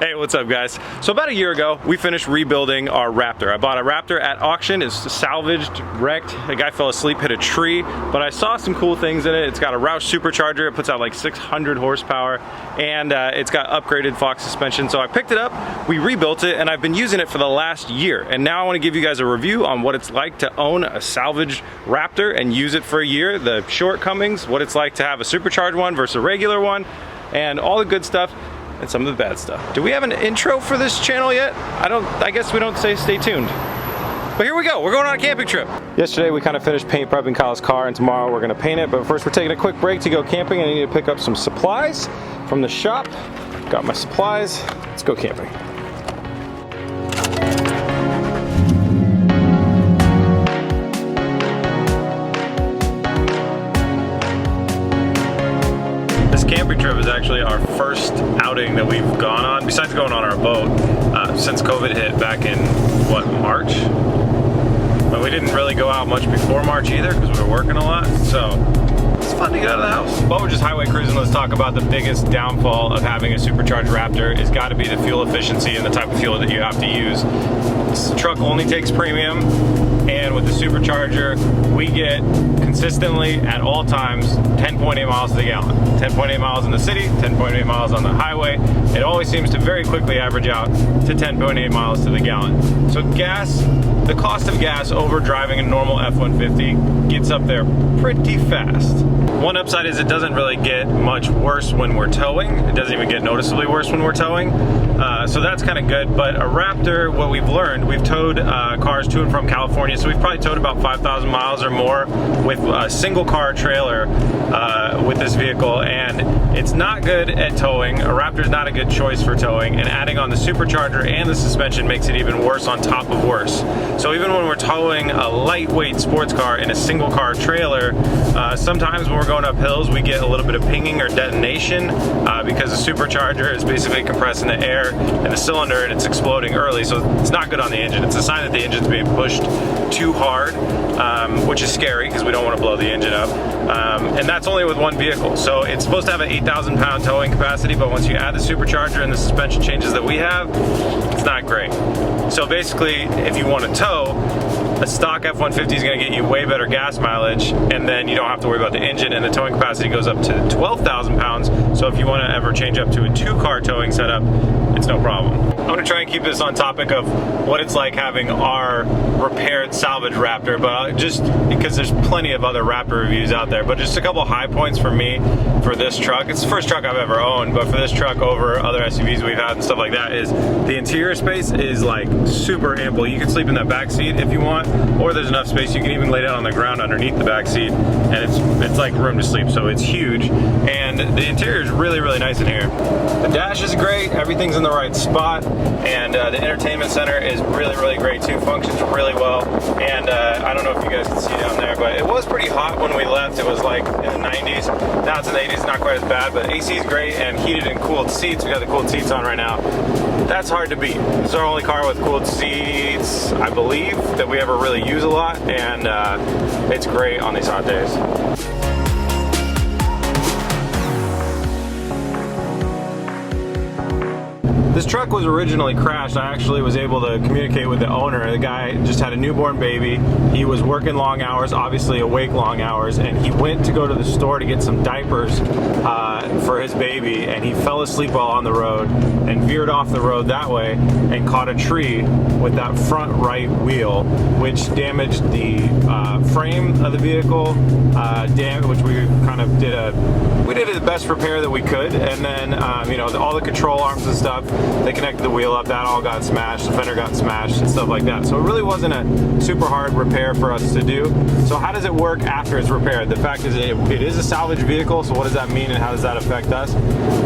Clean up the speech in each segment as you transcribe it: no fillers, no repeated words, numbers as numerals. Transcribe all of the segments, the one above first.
Hey, what's up guys? So about a year ago, we finished rebuilding our Raptor. I bought a Raptor at auction. It's salvaged, wrecked. A guy fell asleep, hit a tree, but I saw some cool things in it. It's got a Roush supercharger. It puts out like 600 horsepower, and it's got upgraded Fox suspension. So I picked it up, we rebuilt it, and I've been using it for the last year. And now I want to give you guys a review on what it's like to own a salvaged Raptor and use it for a year, the shortcomings, what it's like to have a supercharged one versus a regular one, and all the good stuff and some of the bad stuff. Do we have an intro for this channel yet? I guess we don't say stay tuned. But here we go, we're going on a camping trip. Yesterday we kind of finished paint prepping Kyle's car, and tomorrow we're gonna paint it. But first we're taking a quick break to go camping, and I need to pick up some supplies from the shop. Got my supplies, let's go camping. Camping trip is actually our first outing that we've gone on, besides going on our boat, since COVID hit back in, what, March? But we didn't really go out much before March either because we were working a lot, so it's fun to get out of the house. While we're just highway cruising, let's talk about the biggest downfall of having a supercharged Raptor. It's got to be the fuel efficiency and the type of fuel that you have to use. This truck only takes premium, and with the supercharger, we get consistently at all times 10.8 miles to the gallon. 10.8 miles in the city, 10.8 miles on the highway. It always seems to very quickly average out to 10.8 miles to the gallon. So gas, the cost of gas over driving a normal F-150 gets up there pretty fast. One upside is it doesn't really get much worse when we're towing. It doesn't even get noticeably worse when we're towing. So that's kind of good. But a Raptor, what we've learned, we've towed cars to and from California, so we've probably towed about 5,000 miles or more with a single car trailer with this vehicle, and it's not good at towing. A Raptor's not a good choice for towing, and adding on the supercharger and the suspension makes it even worse on top of worse. So even when we're towing a lightweight sports car in a single car trailer, sometimes when we're going up hills we get a little bit of pinging or detonation because the supercharger is basically compressing the air in the cylinder and it's exploding early, so it's not good on the engine. It's a sign that the engine's being pushed too hard, which is scary because we don't want to blow the engine up. And that's only with one vehicle. So it's supposed to have an 8,000 pound towing capacity, but once you add the supercharger and the suspension changes that we have, it's not great. So basically, if you want to tow, a stock F-150 is going to get you way better gas mileage, and then you don't have to worry about the engine, and the towing capacity goes up to 12,000 pounds. So if you want to ever change up to a 2-car towing setup, it's no problem. I'm going to try and keep this on topic of what it's like having our repaired salvage Raptor, but just because there's plenty of other Raptor reviews out there, but just a couple high points for me for this truck. It's the first truck I've ever owned, but for this truck over other SUVs we've had and stuff like that, is the interior space is like super ample. You can sleep in that back seat if you want, or there's enough space you can even lay down on the ground underneath the back seat, and it's like room to sleep, so it's huge. And the interior is really, really nice in here. The dash is great, everything's in the right spot, and the entertainment center is really, really great too, functions really well. And I don't know if you guys can see down there, but it was pretty hot when we left. It was like in the 90s, now it's in the 80s, not quite as bad, but AC is great, and heated and cooled seats. We got the cooled seats on right now. That's hard to beat. This is our only car with cooled seats, I believe, that we ever really use a lot, and it's great on these hot days. This truck was originally crashed. I actually was able to communicate with the owner. The guy just had a newborn baby. He was working long hours, obviously awake long hours, and he went to go to the store to get some diapers for his baby, and he fell asleep while on the road and veered off the road that way and caught a tree with that front right wheel, which damaged the frame of the vehicle, which we kind of did the best repair that we could, and then you know, all the control arms and stuff, they connected the wheel up, that all got smashed, the fender got smashed and stuff like that. So it really wasn't a super hard repair for us to do. So how does it work after it's repaired? The fact is it is a salvage vehicle, so what does that mean and how does that affect us?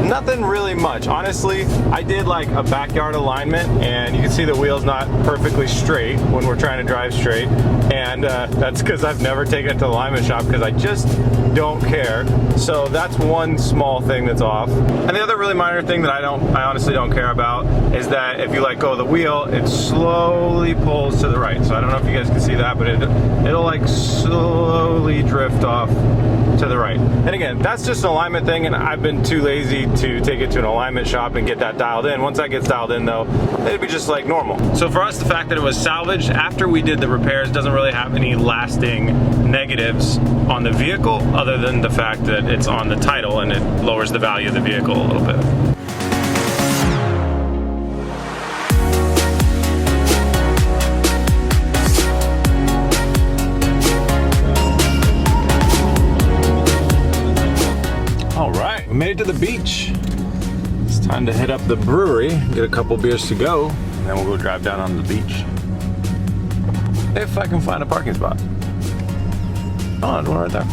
Nothing really much. Honestly, I did like a backyard alignment, and you can see the wheel's not perfectly straight when we're trying to drive straight, and that's because I've never taken it to the alignment shop because I just don't care. So that's one small thing that's off. And the other really minor thing that I honestly don't care care about is that if you let go of the wheel, it slowly pulls to the right. So I don't know if you guys can see that, but it'll like slowly drift off to the right. And again, that's just an alignment thing, and I've been too lazy to take it to an alignment shop and get that dialed in. Once that gets dialed in though, it'd be just like normal. So for us, the fact that it was salvaged after we did the repairs doesn't really have any lasting negatives on the vehicle, other than the fact that it's on the title and it lowers the value of the vehicle a little bit. All right, we made it to the beach. It's time to hit up the brewery, get a couple beers to go, and then we'll go drive down on the beach. If I can find a parking spot. Oh, one right there.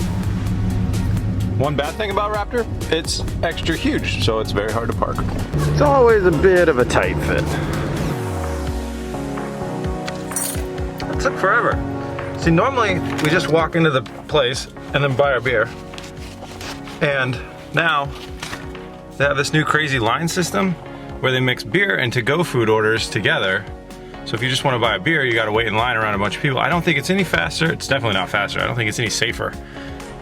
One bad thing about Raptor, it's extra huge, so it's very hard to park. It's always a bit of a tight fit. It took forever. See, normally we just walk into the place and then buy our beer. And now they have this new crazy line system where they mix beer and to-go food orders together. So if you just want to buy a beer, you got to wait in line around a bunch of people. I don't think it's any faster. It's definitely not faster. I don't think it's any safer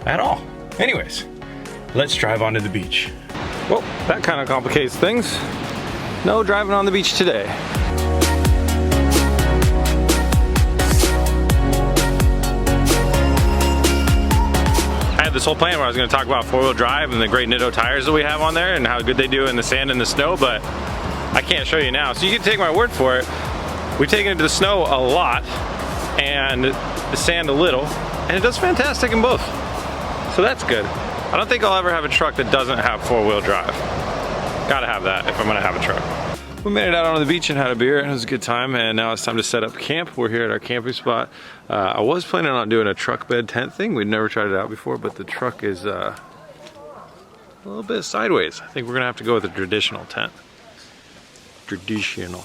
at all. Anyways, let's drive onto the beach. Well, that kind of complicates things. No driving on the beach today. I had this whole plan where I was going to talk about four-wheel drive and the great Nitto tires that we have on there and how good they do in the sand and the snow, but I can't show you now. So you can take my word for it. We've taken it to the snow a lot and the sand a little, and it does fantastic in both. So that's good. I don't think I'll ever have a truck that doesn't have four-wheel drive. Gotta have that if I'm gonna have a truck. We made it out onto the beach and had a beer, and it was a good time, and now it's time to set up camp. We're here at our camping spot. I was planning on doing a truck bed tent thing. We'd never tried it out before, but the truck is a little bit sideways. I think we're gonna have to go with a traditional tent. Traditional.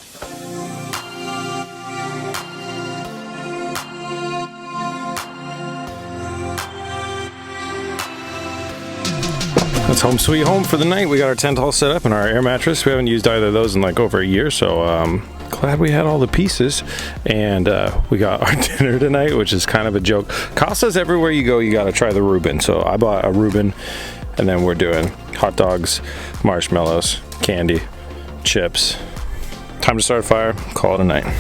It's home sweet home for the night. We got our tent all set up and our air mattress. We haven't used either of those in like over a year, so glad we had all the pieces. And we got our dinner tonight, which is kind of a joke. Kyle says everywhere you go, you gotta try the Reuben. So I bought a Reuben, and then we're doing hot dogs, marshmallows, candy, chips. Time to start a fire, call it a night.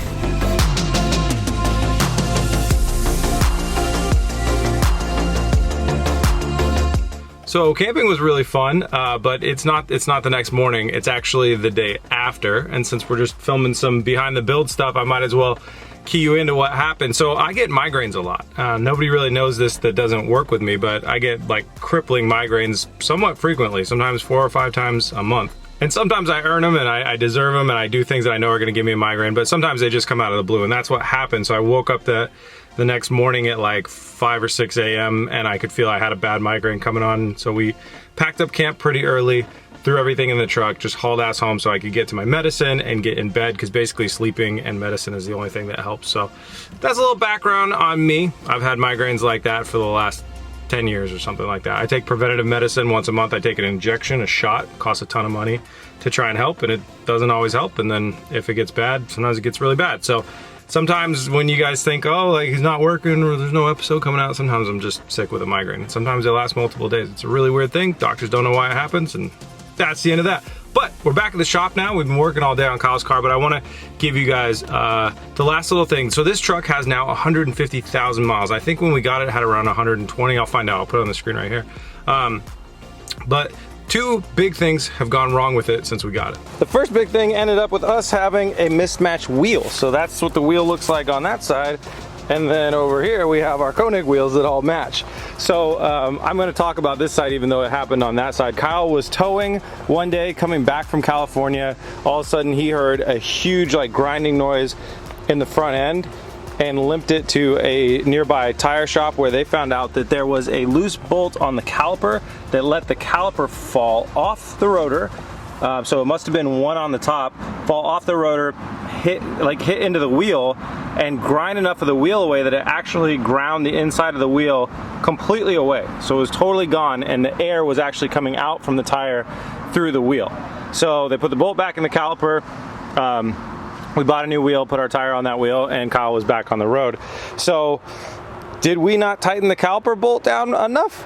So camping was really fun, but it's not the next morning, it's actually the day after. And since we're just filming some behind the build stuff, I might as well key you into what happened. So I get migraines a lot. Nobody really knows this that doesn't work with me, but I get like crippling migraines somewhat frequently, sometimes 4 or 5 times a month. And sometimes I earn them and I deserve them and I do things that I know are gonna give me a migraine, but sometimes they just come out of the blue, and that's what happened. So I woke up the next morning at like 5 or 6 a.m. and I could feel I had a bad migraine coming on. So we packed up camp pretty early, threw everything in the truck, just hauled ass home so I could get to my medicine and get in bed, because basically sleeping and medicine is the only thing that helps. So that's a little background on me. I've had migraines like that for the last 10 years or something like that. I take preventative medicine once a month. I take an injection, a shot, costs a ton of money to try and help, and it doesn't always help. And then if it gets bad, sometimes it gets really bad. So sometimes when you guys think, oh, like he's not working or there's no episode coming out, sometimes I'm just sick with a migraine. And sometimes they last multiple days. It's a really weird thing. Doctors don't know why it happens, and that's the end of that. But we're back at the shop now. We've been working all day on Kyle's car, but I want to give you guys the last little thing. So this truck has now 150,000 miles. I think when we got it, it had around 120. I'll find out. I'll put it on the screen right here. But 2 big things have gone wrong with it since we got it. The first big thing ended up with us having a mismatched wheel. So that's what the wheel looks like on that side. And then over here we have our Koenig wheels that all match. So I'm going to talk about this side even though it happened on that side. Kyle was towing one day coming back from California. All of a sudden he heard a huge like grinding noise in the front end and limped it to a nearby tire shop, where they found out that there was a loose bolt on the caliper that let the caliper fall off the rotor. So it must have been one on the top, fall off the rotor, hit into the wheel and grind enough of the wheel away that it actually ground the inside of the wheel completely away. So it was totally gone, and the air was actually coming out from the tire through the wheel. So they put the bolt back in the caliper. We bought a new wheel, put our tire on that wheel, and Kyle was back on the road. So did we not tighten the caliper bolt down enough?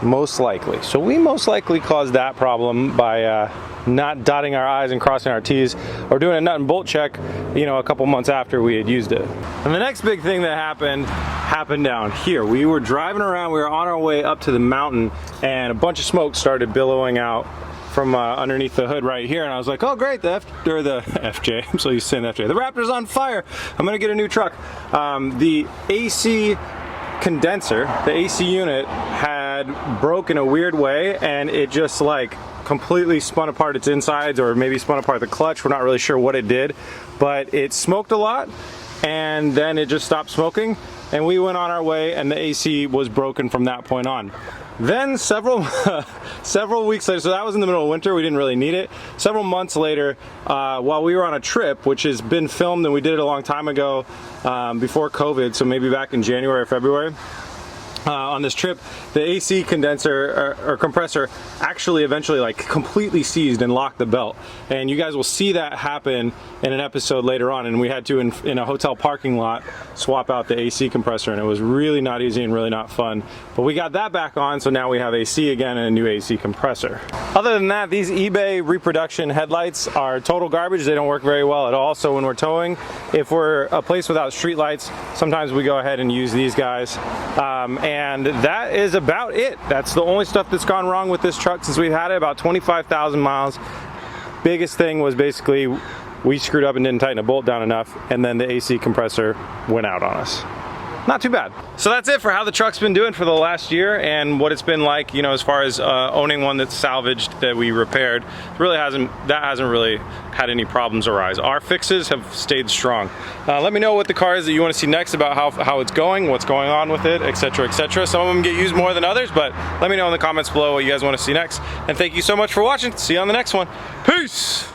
Most likely. So we most likely caused that problem by not dotting our I's and crossing our T's, or doing a nut and bolt check, you know, a couple months after we had used it. And the next big thing that happened down here. We were driving around, we were on our way up to the mountain, and a bunch of smoke started billowing out from underneath the hood right here, and I was like, oh great, the FJ, I'm so used to saying FJ, the Raptor's on fire, I'm gonna get a new truck. The AC condenser, the AC unit, had broken a weird way, and it just like completely spun apart its insides, or maybe spun apart the clutch. We're not really sure what it did, but it smoked a lot, and then it just stopped smoking, and we went on our way, and the AC was broken from that point on. Then several weeks later, so that was in the middle of winter, we didn't really need it. Several months later, while we were on a trip, which has been filmed, and we did it a long time ago, before COVID, so maybe back in January or February, on this trip, the AC condenser or compressor actually eventually like completely seized and locked the belt. And you guys will see that happen in an episode later on, and we had to, in a hotel parking lot, swap out the AC compressor, and it was really not easy and really not fun. But we got that back on, so now we have AC again and a new AC compressor. Other than that, these eBay reproduction headlights are total garbage. They don't work very well at all. So when we're towing, if we're a place without street lights, sometimes we go ahead and use these guys. And that is about it. That's the only stuff that's gone wrong with this truck since we've had it, about 25,000 miles. Biggest thing was basically we screwed up and didn't tighten a bolt down enough, and then the AC compressor went out on us. Not too bad. So that's it for how the truck's been doing for the last year, and what it's been like, you know, as far as owning one that's salvaged that we repaired. That hasn't really had any problems arise. Our fixes have stayed strong. Let me know what the car is that you want to see next, about how it's going, what's going on with it, etc., etc. Some of them get used more than others, but let me know in the comments below what you guys want to see next. And thank you so much for watching. See you on the next one. Peace!